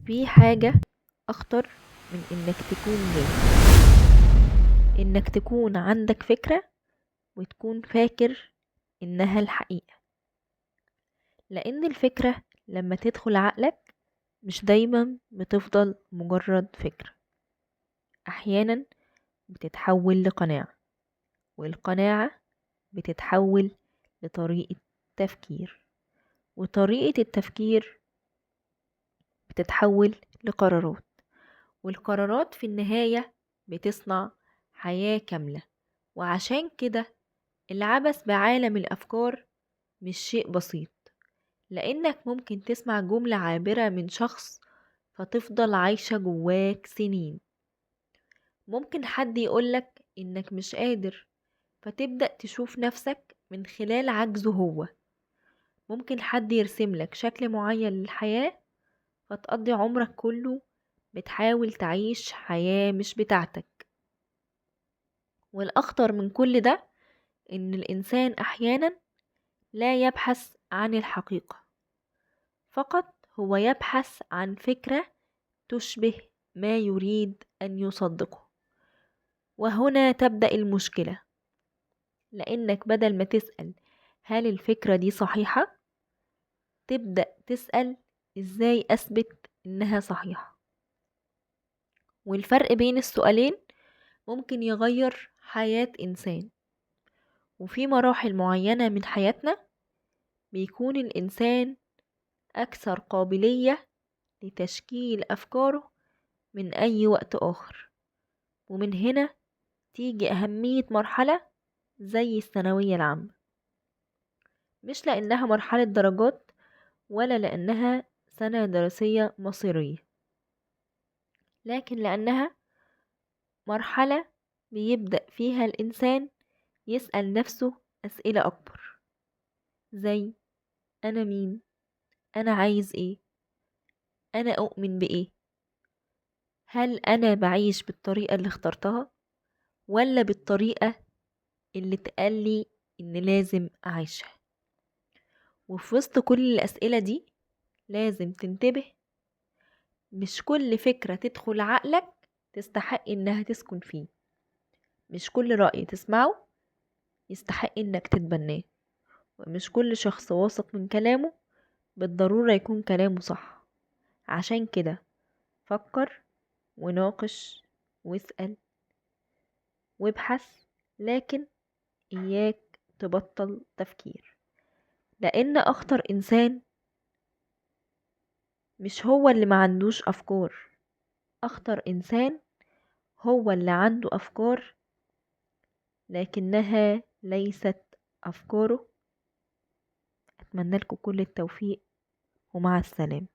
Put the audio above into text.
في حاجة أخطر من إنك تكون جاهل، إنك تكون عندك فكرة وتكون فاكر إنها الحقيقة. لأن الفكرة لما تدخل عقلك مش دايما بتفضل مجرد فكرة، أحيانا بتتحول لقناعة، والقناعة بتتحول لطريقة تفكير، وطريقة التفكير بتتحول لقرارات، والقرارات في النهاية بتصنع حياة كاملة. وعشان كده العبث بعالم الأفكار مش شيء بسيط، لأنك ممكن تسمع جملة عابرة من شخص فتفضل عايشة جواك سنين. ممكن حد يقولك إنك مش قادر فتبدأ تشوف نفسك من خلال عجزه هو. ممكن حد يرسملك شكل معين للحياة فتقضي عمرك كله بتحاول تعيش حياة مش بتاعتك. والأخطر من كل ده إن الإنسان أحيانا لا يبحث عن الحقيقة، فقط هو يبحث عن فكرة تشبه ما يريد أن يصدقه. وهنا تبدأ المشكلة، لأنك بدل ما تسأل هل الفكرة دي صحيحة، تبدأ تسأل إزاي أثبت إنها صحيحة. والفرق بين السؤالين ممكن يغير حياة إنسان. وفي مراحل معينة من حياتنا بيكون الإنسان أكثر قابلية لتشكيل أفكاره من أي وقت آخر. ومن هنا تيجي أهمية مرحلة زي الثانوية العامة، مش لأنها مرحلة درجات ولا لأنها سنة دراسية مصيرية، لكن لأنها مرحلة بيبدأ فيها الإنسان يسأل نفسه أسئلة أكبر، زي أنا مين؟ أنا عايز إيه؟ أنا أؤمن بإيه؟ هل أنا بعيش بالطريقة اللي اخترتها ولا بالطريقة اللي اتقالي إن لازم أعيشها؟ وفي وسط كل الأسئلة دي لازم تنتبه، مش كل فكرة تدخل عقلك تستحق إنها تسكن فيه، مش كل رأي تسمعه يستحق إنك تتبناه، ومش كل شخص واثق من كلامه بالضرورة يكون كلامه صح. عشان كده فكر وناقش واسأل وابحث، لكن إياك تبطل تفكير. لأن أخطر إنسان مش هو اللي ما عندوش أفكار، أخطر إنسان هو اللي عنده أفكار لكنها ليست أفكاره. أتمنى لكم كل التوفيق ومع السلامة.